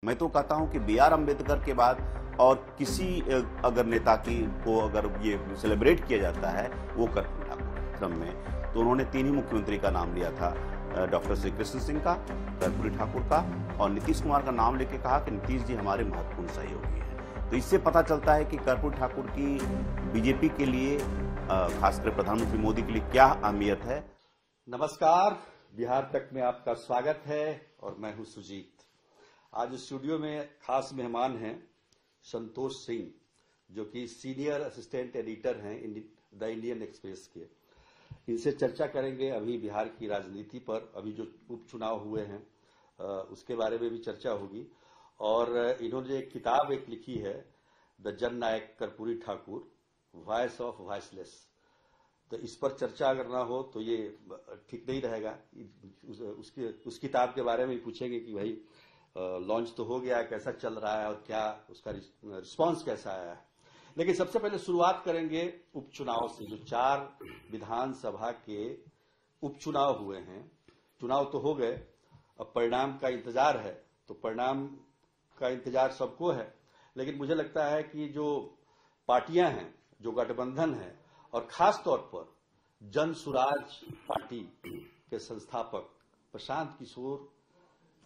मैं तो कहता हूं कि B.R. अम्बेडकर के बाद और किसी अगर नेता की को अगर ये सेलिब्रेट किया जाता है वो कर्पूरी ठाकुर क्रम में, तो उन्होंने 3 ही मुख्यमंत्री का नाम लिया था, डॉक्टर श्री कृष्ण सिंह का, कर्पूरी ठाकुर का और नीतीश कुमार का नाम लेके कहा कि नीतीश जी हमारे महत्वपूर्ण सहयोगी हैं। तो इससे पता चलता है कि कर्पूरी ठाकुर की बीजेपी के लिए, खासकर प्रधानमंत्री मोदी के लिए क्या अहमियत है। नमस्कार, बिहार तक में आपका स्वागत है और मैं हूं सुजीत। आज स्टूडियो में खास मेहमान हैं संतोष सिंह, जो कि सीनियर असिस्टेंट एडिटर हैं द इंडियन एक्सप्रेस के। इनसे चर्चा करेंगे अभी बिहार की राजनीति पर, अभी जो उपचुनाव हुए हैं उसके बारे में भी चर्चा होगी। और इन्होंने एक किताब लिखी है, the Jan Nayak Karpoori Thakur, voice of voiceless. तो इस पर चर्चा अगर ना हो तो ये ठीक नहीं रहेगा। उस किताब के बारे में ही पूछेंगे कि भाई लॉन्च तो हो गया, कैसा चल रहा है और क्या उसका रिस्पांस कैसा आया है। लेकिन सबसे पहले शुरुआत करेंगे उपचुनाव से। जो 4 विधानसभा के उपचुनाव हुए हैं, चुनाव तो हो गए, अब परिणाम का इंतजार है। तो परिणाम का इंतजार सबको है, लेकिन मुझे लगता है कि जो पार्टियां हैं, जो गठबंधन है, और खास तौर पर जन सुराज पार्टी के संस्थापक प्रशांत किशोर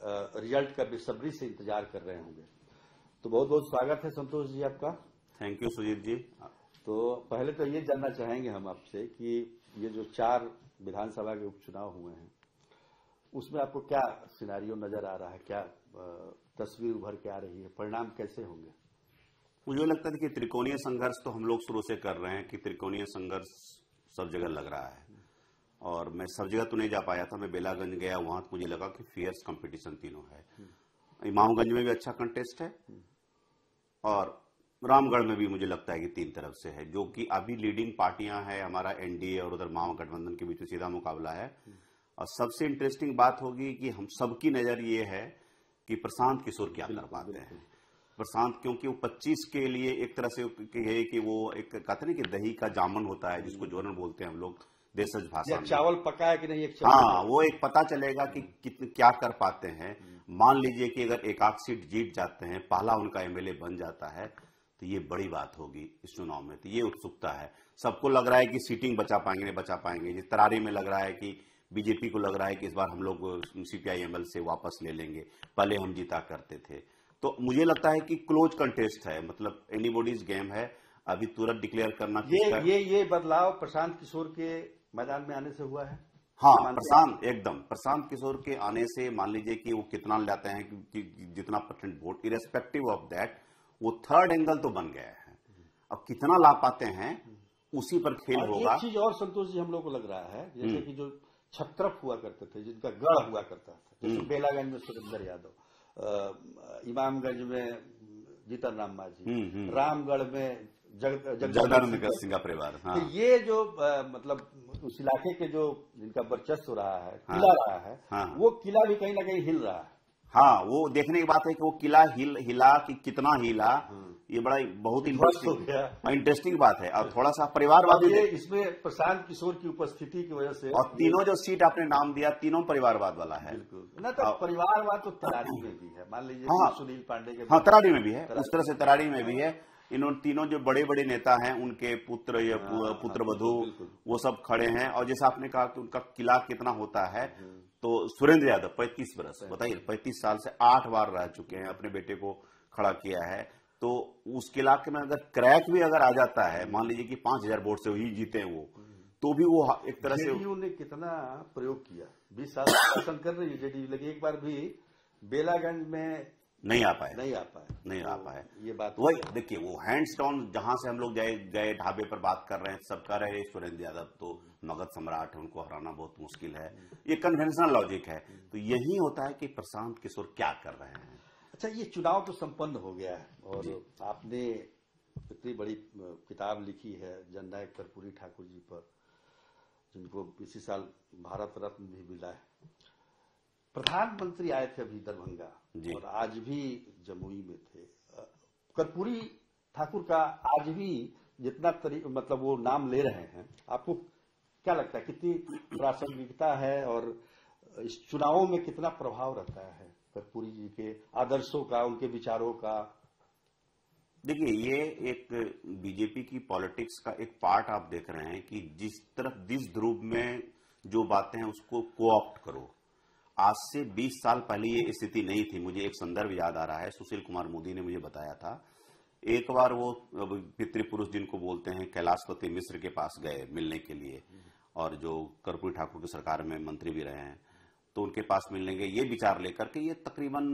रिजल्ट का बेसब्री से इंतजार कर रहे होंगे। तो बहुत बहुत स्वागत है संतोष जी आपका। थैंक यू सुजीत जी। तो पहले तो ये जानना चाहेंगे हम आपसे कि ये जो 4 विधानसभा के उपचुनाव हुए हैं, उसमें आपको क्या सिनारियो नजर आ रहा है, क्या तस्वीर उभर के आ रही है, परिणाम कैसे होंगे? मुझे लगता है कि त्रिकोणीय संघर्ष तो हम लोग शुरू से कर रहे हैं कि त्रिकोणीय संघर्ष सब जगह लग रहा है। और मैं सब जगह तो नहीं जा पाया था, मैं बेलागंज गया, वहां तो मुझे लगा कि फियर्स कंपटीशन तीनों है। इमामगंज में भी अच्छा कंटेस्ट है और रामगढ़ में भी मुझे लगता है कि 3 तरफ से है, जो कि अभी लीडिंग पार्टियां हैं। हमारा एनडीए और उधर महागठबंधन के बीच में सीधा मुकाबला है। और सबसे इंटरेस्टिंग बात होगी कि हम सबकी नजर ये है कि प्रशांत किशोर क्या कर पाते हैं। प्रशांत, क्योंकि वो 25 के लिए एक तरह से है कि वो एक कहते हैं कि दही का जामन होता है, जिसको जोरन बोलते हैं हम लोग देशज भाषा में। चावल पका है कि नहीं, एक हाँ, वो एक पता चलेगा कि क्या कर पाते हैं। मान लीजिए कि अगर एक आध सीट जीत जाते हैं, पहला उनका एमएलए बन जाता है, तो ये बड़ी बात होगी इस चुनाव में। तो ये उत्सुकता है, सबको लग रहा है कि सीटिंग बचा पाएंगे नहीं बचा पाएंगे। जिस तरारी में लग रहा है कि बीजेपी को लग रहा है कि इस बार हम लोग सीपीआईएमएल से वापस ले लेंगे, पहले हम जीता करते थे। तो मुझे लगता है कि क्लोज कंटेस्ट है, मतलब एनीबॉडीज गेम है। अभी तुरंत डिक्लेयर करना ये बदलाव प्रशांत किशोर के मैदान में आने से हुआ है। हाँ, प्रशांत किशोर के आने से मान लीजिए कि वो कितना लाते हैं कि जितना percent vote, irrespective of that, वो थर्ड एंगल तो बन गया है। अब कितना ला पाते हैं उसी पर खेल होगा। एक चीज और संतोष जी हम लोग को लग रहा है, जैसे कि जो छत्रप हुआ करते थे, जिनका गढ़ हुआ करता था, जैसे बेलागंज में सुरेंद्र यादव, इमामगंज में जीतन राम मांझी, रामगढ़ में जगदानंद सिंह का परिवार। हाँ। तो ये जो मतलब उस इलाके के जो जिनका वर्चस्व रहा है, किला रहा है, हाँ। वो किला भी कहीं ना कहीं हिल रहा है। हाँ, वो देखने की बात है कि वो किला हिला कि कितना हिला, ये बड़ा बहुत इंटरेस्टिंग बात है। और थोड़ा सा परिवारवाद इसमें प्रशांत किशोर की उपस्थिति की वजह से, और तीनों जो सीट आपने नाम दिया, तीनों परिवारवाद वाला है। बिल्कुल ना, तो परिवारवाद तो तरारी में भी है, मान लीजिए। हाँ, सुनील पांडे के, हाँ, तरारी में भी है, उस तरह से तरारी में भी है। इन तीनों जो बड़े बड़े नेता हैं, उनके पुत्र या पुत्र वधू, वो सब खड़े हैं। और जैसा आपने कहा कि उनका किला कितना होता है, तो सुरेंद्र यादव 35 बरस, बताइए 35 साल से 8 बार रह चुके हैं, अपने बेटे को खड़ा किया है। तो उस किला के में अगर क्रैक भी अगर आ जाता है, मान लीजिए कि 5000 वोट से ही जीते वो, तो भी वो एक तरह से जेडीयू ने कितना प्रयोग किया, 20 साल शासन कर रही है जेडीयू, लेकिन एक बार भी बेलागंज में नहीं आ पाए। ये बात वही देखिए, वो हैंड्स डाउन जहां से हम लोग गए ढाबे पर बात कर रहे हैं, सब कह रहे हैं सुरेंद्र यादव तो मगध सम्राट है, उनको हराना बहुत मुश्किल है। ये कन्वेंशनल लॉजिक है। तो यही होता है कि प्रशांत किशोर क्या कर रहे हैं। अच्छा, ये चुनाव तो संपन्न हो गया है और आपने इतनी बड़ी किताब लिखी है जननायक कर्पूरी ठाकुर जी पर, जिनको इसी साल भारत रत्न भी मिला है। प्रधानमंत्री आए थे अभी दरभंगा और आज भी जमुई में थे। कर्पूरी ठाकुर का आज भी जितना मतलब वो नाम ले रहे हैं, आपको क्या लगता है कितनी प्रासंगिकता है और इस चुनावों में कितना प्रभाव रहता है? कर्पूरी जी के आदर्शों का, उनके विचारों का? देखिए, ये एक बीजेपी की पॉलिटिक्स का एक पार्ट आप देख रहे हैं कि जिस ध्रुव में जो बातें हैं उसको कोऑप्ट करो। आज से 20 साल पहले ये स्थिति नहीं थी। मुझे एक संदर्भ याद आ रहा है, सुशील कुमार मोदी ने मुझे बताया था। एक बार वो पितृपुरुष जिनको बोलते हैं कैलाशपति मिश्र के पास गए मिलने के लिए, और जो कर्पूरी ठाकुर की सरकार में मंत्री भी रहे हैं, तो उनके पास मिलने गए ये विचार लेकर के। ये तकरीबन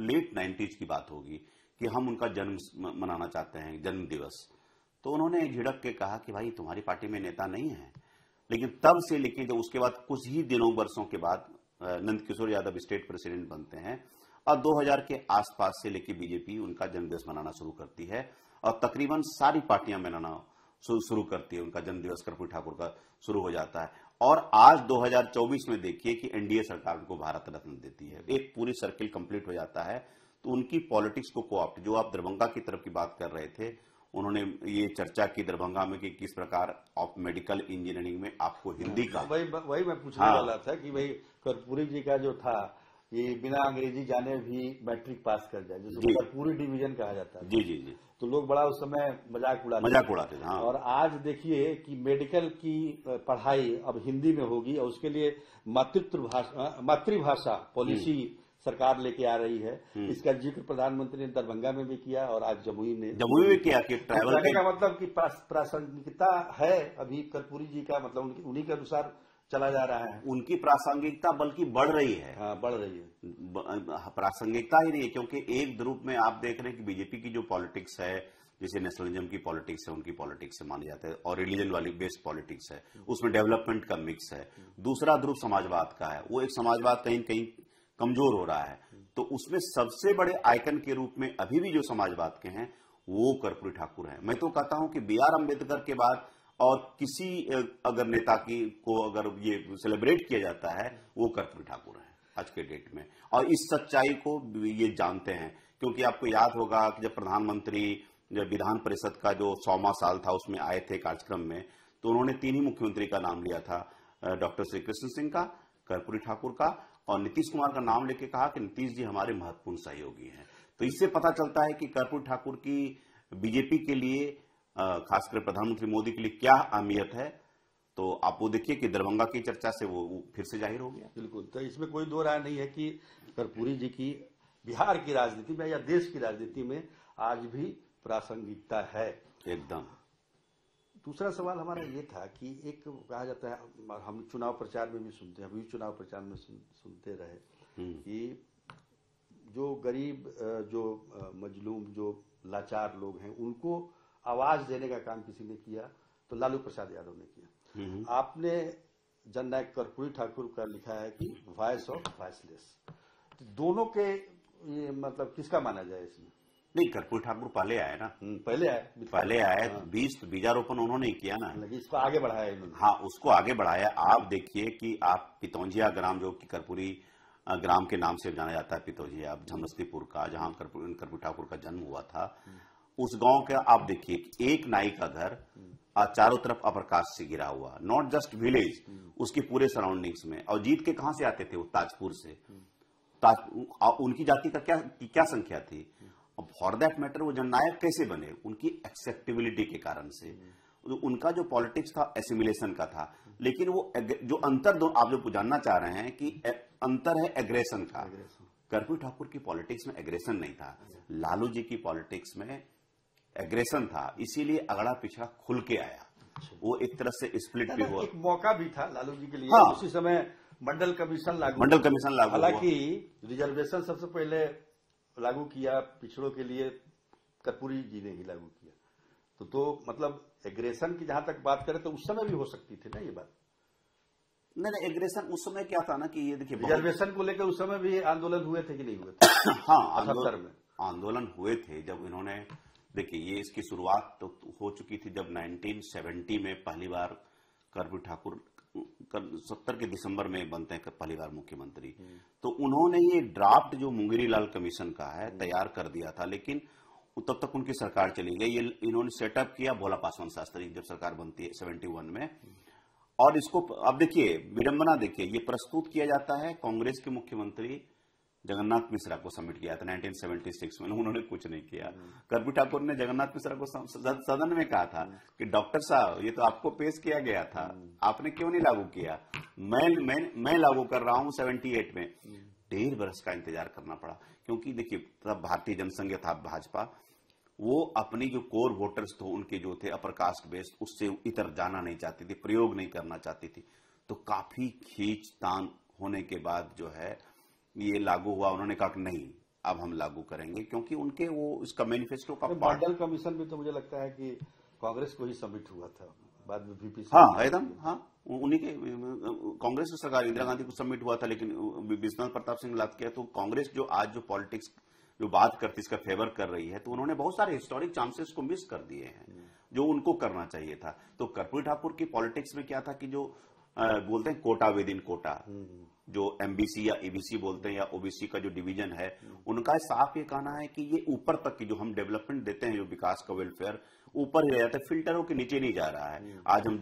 लेट 90s की बात होगी कि हम उनका जन्म मनाना चाहते हैं, जन्म दिवस। तो उन्होंने झिड़क के कहा कि भाई तुम्हारी पार्टी में नेता नहीं है। लेकिन तब से लेके जब उसके बाद कुछ ही दिनों वर्षों के बाद नंद किशोर यादव स्टेट प्रेसिडेंट बनते हैं, और 2000 के आसपास से लेके बीजेपी उनका जन्मदिवस मनाना शुरू करती है, और तकरीबन सारी पार्टियां मनाना शुरू करती है। उनका जन्मदिवस कर्पूरी ठाकुर का शुरू हो जाता है। और आज 2024 में देखिए कि एनडीए सरकार उनको भारत रत्न देती है। एक पूरी सर्किल कंप्लीट हो जाता है। तो उनकी पॉलिटिक्स को कोऑप्ट, जो आप दरभंगा की तरफ की बात कर रहे थे, उन्होंने ये चर्चा की दरभंगा में कि किस प्रकार ऑफ मेडिकल इंजीनियरिंग में आपको हिंदी का, वही मैं पूछने वाला था कि भाई कर्पूरी जी का जो था ये बिना अंग्रेजी जाने भी मैट्रिक पास कर जाए, जिसको कर्पूरी डिवीजन कहा जाता है। जी जी जी। तो लोग बड़ा उस समय मजाक उड़ाते थे। हाँ। और आज देखिए कि मेडिकल की पढ़ाई अब हिंदी में होगी, और उसके लिए मातृभाषा पॉलिसी सरकार लेके आ रही है। इसका जिक्र प्रधानमंत्री ने दरभंगा में भी किया, और आज जमुई में किया कि ट्रैवल का मतलब कि प्रासंगिकता है अभी कर्पूरी जी का, मतलब उन्हीं के अनुसार चला जा रहा है। उनकी प्रासंगिकता बल्कि बढ़ रही है। हाँ, बढ़ रही है। प्रासंगिकता ही नहीं है, क्योंकि एक ध्रुव में आप देख रहे हैं कि बीजेपी की जो पॉलिटिक्स है, जैसे नेशनलिज्म की पॉलिटिक्स है, उनकी पॉलिटिक्स से माने जाते हैं, और रिलीजन वाली बेस्ड पॉलिटिक्स है, उसमें डेवलपमेंट का मिक्स है। दूसरा ध्रुव समाजवाद का है, वो एक समाजवाद कहीं कहीं कमजोर हो रहा है। तो उसमें सबसे बड़े आइकन के रूप में अभी भी जो समाजवाद के हैं वो कर्पूरी ठाकुर हैं। मैं तो कहता हूं कि बी आर अम्बेडकर के बाद और किसी अगर नेता की को अगर ये सेलिब्रेट किया जाता है वो कर्पूरी ठाकुर है आज के डेट में। और इस सच्चाई को ये जानते हैं, क्योंकि आपको याद होगा कि जब प्रधानमंत्री जब विधान परिषद का जो 100वां साल था उसमें आए थे कार्यक्रम में, तो उन्होंने 3 ही मुख्यमंत्री का नाम लिया था, डॉक्टर श्री कृष्ण सिंह का, कर्पूरी ठाकुर का और नीतीश कुमार का नाम लेके कहा कि नीतीश जी हमारे महत्वपूर्ण सहयोगी हैं। तो इससे पता चलता है कि कर्पूरी ठाकुर की बीजेपी के लिए, खासकर प्रधानमंत्री मोदी के लिए क्या अहमियत है। तो आप वो देखिए कि दरभंगा की चर्चा से वो फिर से जाहिर हो गया। बिल्कुल। तो इसमें कोई दो राय नहीं है कि कर्पूरी जी की बिहार की राजनीति में या देश की राजनीति में आज भी प्रासंगिकता है एकदम। दूसरा सवाल हमारा ये था कि एक कहा जाता है, हम चुनाव प्रचार में भी सुनते हैं, अभी चुनाव प्रचार में सुनते रहे कि जो गरीब, जो मजलूम, जो लाचार लोग हैं उनको आवाज देने का काम किसी ने किया तो लालू प्रसाद यादव ने किया। आपने जननायक कर्पूरी ठाकुर का लिखा है कि वॉइस ऑफ वॉइसलेस। दोनों के ये मतलब किसका माना जाए इसमें? नहीं, कर्पूरी ठाकुर पहले आए ना, पहले आए। बीजारोपण उन्होंने किया ना, इसको आगे बढ़ाया इन्होंने। हाँ, उसको आगे बढ़ाया। आप देखिए कि आप पितौंजिया ग्राम, जो कि कर्पूरी ग्राम के नाम से जाना जाता है, पितौंजिया झमस्तीपुर का, जहां कर्पूरी ठाकुर का जन्म हुआ था, उस गांव का आप देखिए कि एक नाई का घर चारों तरफ अप्रकाश से गिरा हुआ, नॉट जस्ट विलेज, उसके पूरे सराउंडिंग्स में। और जीत के कहां से आते थे? वो ताजपुर से। उनकी जाति का क्या संख्या थी? फॉर दैट मैटर वो जननायक कैसे बने? उनकी एक्सेप्टेबिलिटी के कारण से। उनका जो पॉलिटिक्स था एसिमिलेशन का था, लेकिन वो जो अंतर आप जो जानना चाह रहे हैं कि अंतर है एग्रेशन का। कर्पूरी ठाकुर की पॉलिटिक्स में एग्रेशन नहीं था, लालू जी की पॉलिटिक्स में एग्रेशन था, इसीलिए अगड़ा पिछड़ा खुल के आया। वो एक तरह से स्प्लिट भी हुआ। एक मौका भी था लालू जी के लिए। हाँ। उसी समय मंडल कमीशन लागू हालांकि रिजर्वेशन सबसे पहले लागू किया पिछड़ों के लिए कर्पूरी जी ने ही लागू किया। तो मतलब एग्रेशन की जहां तक बात करें तो उस समय भी हो सकती थी ना ये बात? नहीं, एग्रेशन उस समय क्या था ना कि ये देखिए, रिजर्वेशन को लेकर उस समय भी आंदोलन हुए थे कि नहीं हुए थे? हाँ, आंदोलन हुए थे। जब इन्होंने, देखिए ये इसकी शुरुआत तो हो चुकी थी जब 1970 में पहली बार कर्पूरी ठाकुर 70 के दिसंबर में बनते हैं पहली बार मुख्यमंत्री। तो उन्होंने ये ड्राफ्ट जो मुंगेरी लाल कमीशन का है तैयार कर दिया था, लेकिन तब तक उनकी सरकार चली गई। ये इन्होंने सेटअप किया भोला पासवान शास्त्री जब सरकार बनती है 71 में। और इसको अब देखिए विडंबना, देखिए ये प्रस्तुत किया जाता है कांग्रेस के मुख्यमंत्री जगन्नाथ मिश्रा को सबमिट किया था 1976 में, उन्होंने कुछ नहीं किया। कर्पूरी ठाकुर ने जगन्नाथ मिश्रा को सदन में कहा था कि डॉक्टर साहब ये तो आपको पेश किया गया था, आपने क्यों नहीं लागू किया? मैं लागू कर रहा हूं 78 में। 1.5 बरस का इंतजार करना पड़ा, क्योंकि देखिए तब भारतीय जनसंघ था भाजपा, वो अपनी जो कोर वोटर्स थे उनके जो थे अपर कास्ट बेस्ड, उससे इतर जाना नहीं चाहती थी, प्रयोग नहीं करना चाहती थी। तो काफी खींचतान होने के बाद जो है ये लागू हुआ। उन्होंने कहा कि नहीं अब हम लागू करेंगे, क्योंकि उनके वो इसका मैनिफेस्टो का मॉडल कमीशन भी तो मुझे लगता है कि कांग्रेस को ही सबमिट हुआ था, बाद में वीपी। हाँ एकदम, हाँ उन्हीं के कांग्रेस की सरकार इंदिरा गांधी को सबमिट हुआ था, लेकिन विश्वनाथ प्रताप सिंह लाद किया। तो कांग्रेस जो आज जो पॉलिटिक्स जो बात करती इसका फेवर कर रही है, तो उन्होंने बहुत सारे हिस्टोरिक चांसेस को मिस कर दिए हैं जो उनको करना चाहिए था। तो कर्पूरी ठाकुर की पॉलिटिक्स में क्या था कि जो बोलते हैं कोटा विद इन कोटा, जो एमबीसी या एबीसी बोलते हैं या ओबीसी का जो डिवीजन है, उनका साफ ये कहना है कि ये ऊपर तक की जो हम डेवलपमेंट देते हैं, जो विकास का वेलफेयर ऊपर ही रह जाता है, फिल्टरों के नीचे नहीं जा रहा है। आज हम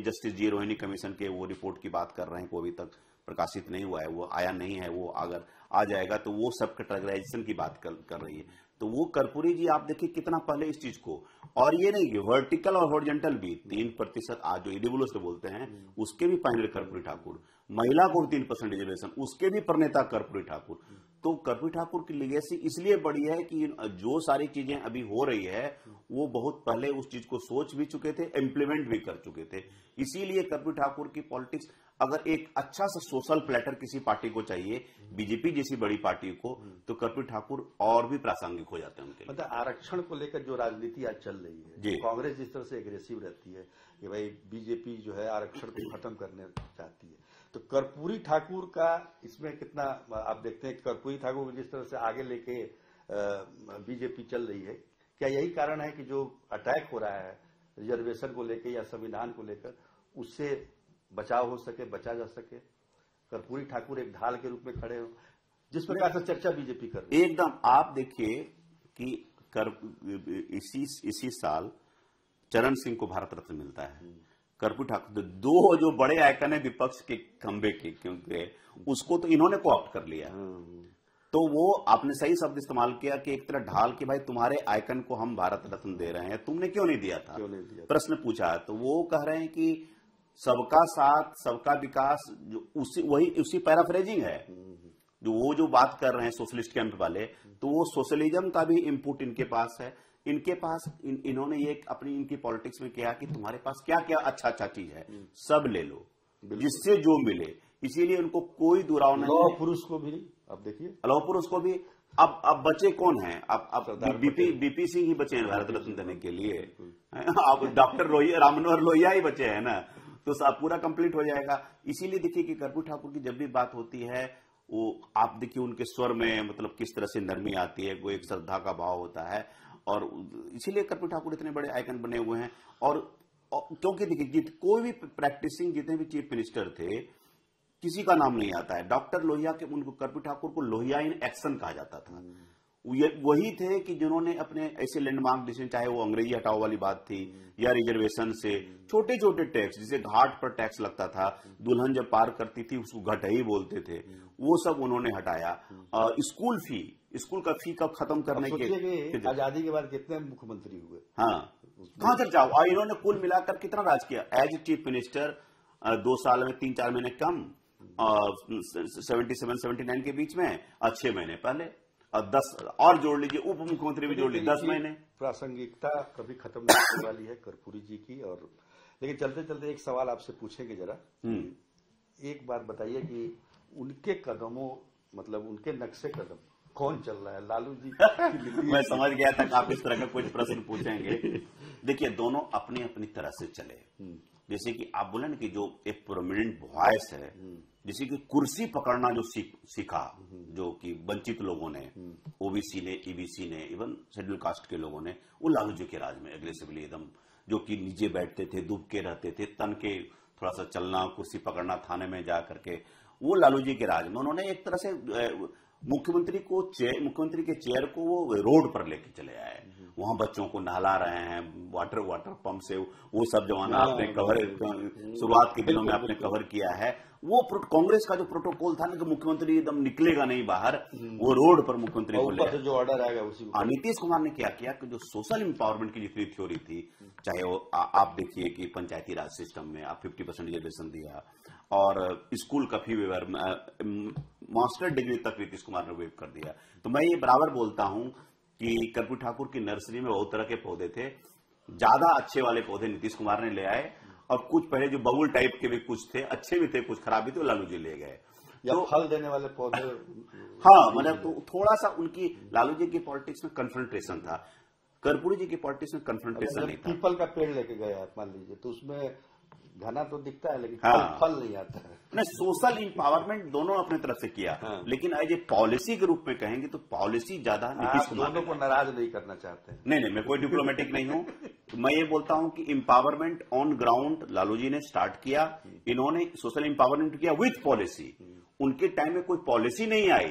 जस्टिस जी रोहिणी कमीशन के वो रिपोर्ट की बात कर रहे हैं, वो अभी तक प्रकाशित नहीं हुआ है, वो आया नहीं है, वो अगर आ जाएगा तो वो सब कैटेगराइजेशन की बात कर रही है। तो वो कर्पूरी जी आप देखिए कितना पहले इस चीज को, और ये नहीं वर्टिकल और हॉरिजॉन्टल भी 3% आज जो ईडब्ल्यूएस बोलते हैं उसके भी पायनियर कर्पूरी ठाकुर, महिला को 3% रिजर्वेशन उसके भी प्रणेता कर्पूरी ठाकुर। तो कर्पूरी ठाकुर की लिगेसी इसलिए बड़ी है कि जो सारी चीजें अभी हो रही है वो बहुत पहले उस चीज को सोच भी चुके थे, इम्प्लीमेंट भी कर चुके थे। इसीलिए कर्पूरी ठाकुर की पॉलिटिक्स, अगर एक अच्छा सा सोशल प्लेटर किसी पार्टी को चाहिए, बीजेपी जैसी बड़ी पार्टी को, तो कर्पूरी ठाकुर और भी प्रासंगिक हो जाते हैं उनके लिए। मतलब आरक्षण को लेकर जो राजनीति आज चल रही है, कांग्रेस जिस तरह से एग्रेसिव रहती है कि भाई बीजेपी जो है आरक्षण को खत्म करने चाहती है, तो कर्पूरी ठाकुर का इसमें कितना आप देखते हैं? कर्पूरी ठाकुर को जिस तरह से आगे लेके बीजेपी चल रही है, क्या यही कारण है कि जो अटैक हो रहा है रिजर्वेशन को लेकर या संविधान को लेकर, उससे बचाव हो सके, बचा जा सके? कर्पूरी ठाकुर एक ढाल के रूप में खड़े हो, जिस प्रकार से चर्चा बीजेपी कर रही है। एकदम, आप देखिए कि इसी साल चरण सिंह को भारत रत्न मिलता है। कर्पूरी ठाकुर दो जो बड़े आइकन है विपक्ष के खंबे के, क्योंकि उसको तो इन्होंने कोऑप्ट कर लिया। तो वो आपने सही शब्द इस्तेमाल किया कि एक तरह ढाल कि भाई तुम्हारे आइकन को हम भारत रत्न दे रहे हैं, तुमने क्यों नहीं दिया था, प्रश्न पूछा। तो वो कह रहे हैं कि सबका साथ सबका विकास, जो उसी पैराफ्रेजिंग है जो वो जो बात कर रहे हैं सोशलिस्ट कैंप वाले, तो वो सोशलिज्म का भी इनपुट इनके पास है। इनके पास इन्होंने ये अपनी इनकी पॉलिटिक्स में किया कि तुम्हारे पास क्या क्या अच्छा चीज है सब ले लो, जिससे जो मिले। इसीलिए उनको कोई दुराव नहीं। लौह पुरुष को भी, अब देखिए लौह पुरुष को भी अब बचे कौन है? अब बीपी सिंह ही बचे हैं भारत रत्न देने के लिए। अब डॉक्टर राम मनोहर लोहिया ही बचे हैं ना, तो सब पूरा कंप्लीट हो जाएगा। इसीलिए देखिए कि कर्पूरी ठाकुर की जब भी बात होती है, वो आप देखिए उनके स्वर में मतलब किस तरह से नरमी आती है, वो एक श्रद्धा का भाव होता है। और इसीलिए कर्पूरी ठाकुर इतने बड़े आइकन बने हुए हैं। और क्योंकि देखिए कोई भी प्रैक्टिसिंग जितने भी चीफ मिनिस्टर थे, किसी का नाम नहीं आता है। डॉक्टर लोहिया के, उनको कर्पूरी ठाकुर को लोहिया इन एक्शन कहा जाता था। वही थे कि जिन्होंने अपने ऐसे लैंडमार्क डिसीजन, चाहे वो अंग्रेजी हटाओ वाली बात थी या रिजर्वेशन से छोटे छोटे टैक्स, जिसे घाट पर टैक्स लगता था, दुल्हन जब पार करती थी उसको घटई बोलते थे, वो सब उन्होंने हटाया। स्कूल का फी का खत्म करने के आजादी के बाद कितने मुख्यमंत्री हुए, हाँ कहां चर्चा हुआ। और इन्होंने कुल मिलाकर कितना राज किया एज चीफ मिनिस्टर? 2 साल में 3-4 महीने कम, 77-79 के बीच में, 6 महीने पहले, और 10 और जोड़ लीजिए, उप मुख्यमंत्री भी जोड़ लीजिए, 10 महीने। प्रासंगिकता कभी खत्म नहीं होने वाली है कर्पूरी जी की। और लेकिन चलते चलते एक सवाल आपसे पूछेंगे जरा। एक बात बताइए कि उनके कदमों, मतलब उनके नक्शे कदम कौन चल रहा है? लालू जी मैं समझ गया था कि आप इस तरह का कुछ प्रश्न पूछेंगे। देखिए दोनों अपनी अपनी तरह से चले। जैसे कि आप बोले ना कि जो एक प्रोमिनेंट वॉइस है, जैसे कि कुर्सी पकड़ना जो सीखा, जो कि वंचित लोगों ने, ओबीसी ने, ईबीसी ने, इवन शेड्यूल कास्ट के लोगों ने, वो लालू जी के राज में एग्रेसिवली एकदम, जो कि नीचे बैठते थे, दुब के रहते थे, तन के थोड़ा सा चलना, कुर्सी पकड़ना थाने में जा करके, वो लालू जी के राज में उन्होंने एक तरह से मुख्यमंत्री के चेयर को वो रोड पर लेके चले आए, वहां बच्चों को नहला रहे हैं वाटर पंप से, वो सब जमाना आपने कवर शुरुआत के दिनों में आपने कवर किया है। वो कांग्रेस का जो प्रोटोकॉल था ना कि मुख्यमंत्री एकदम निकलेगा नहीं बाहर, वो रोड पर मुख्यमंत्री को ले जो ऑर्डर आएगा उसी को। नीतीश कुमार ने क्या किया कि जो सोशल एम्पावरमेंट की जितनी थ्योरी थी, चाहे वो आप देखिए कि पंचायती राज सिस्टम में आप 50% रिजर्वेशन दिया और स्कूल का फी वेवर, मास्टर डिग्री तक नीतीश कुमार ने वेव कर दिया। तो मैं ये बराबर बोलता हूं कि कर्पूरी ठाकुर की नर्सरी में बहुत तरह के पौधे थे, ज्यादा अच्छे वाले पौधे नीतीश कुमार ने ले आए और कुछ पहले जो बबुल टाइप के भी कुछ थे, अच्छे भी थे कुछ खराब भी थे, लालू जी ले गए। या तो फल देने वाले पौधे हाँ, मतलब तो थोड़ा सा उनकी लालू जी की पॉलिटिक्स में कन्फ्रंटेशन था, कर्पूरी जी की पॉलिटिक्स में कन्फ्रंटेशन नहीं था। पीपल का पेड़ लेके गए आप मान लीजिए, तो उसमें घना तो दिखता है लेकिन हाँ, फल नहीं आता है। नहीं, सोशल इंपावरमेंट दोनों अपने तरफ से किया, हाँ, लेकिन एज ए पॉलिसी के रूप में कहेंगे तो पॉलिसी ज्यादा नीतीश कुमार दोनों को नाराज नहीं करना चाहते हैं। नहीं, मैं कोई डिप्लोमेटिक नहीं हूं। तो मैं ये बोलता हूं कि empowerment on ground Lalu ji ने स्टार्ट किया, इन्होंने सोशल इंपावरमेंट किया विथ पॉलिसी। उनके टाइम में कोई पॉलिसी नहीं आई,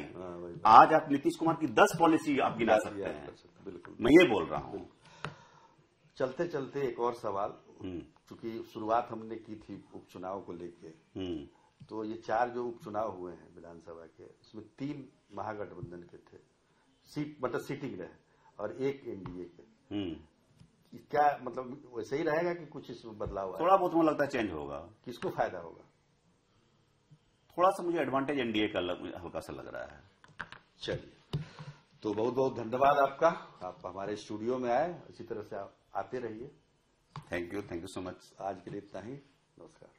आज आप नीतीश कुमार की 10 पॉलिसी आप गिना सकते हैं। बिल्कुल, मैं ये बोल रहा हूं। चलते चलते एक और सवाल, क्योंकि शुरुआत हमने की थी उपचुनाव को लेके, तो ये 4 जो उपचुनाव हुए हैं विधानसभा के, उसमें 3 महागठबंधन के थे, मतलब सीटिंग रहे, और 1 एनडीए के। क्या मतलब वैसे ही रहेगा कि कुछ इसमें बदलाव? थोड़ा बहुत मुझे लगता है चेंज होगा। किसको फायदा होगा? थोड़ा सा मुझे एडवांटेज एनडीए का हल्का सा लग रहा है। चलिए, तो बहुत बहुत धन्यवाद आपका, आप हमारे स्टूडियो में आए, इसी तरह से आप आते रहिए। Thank you so much. आज के लिए इतना ही, नमस्कार।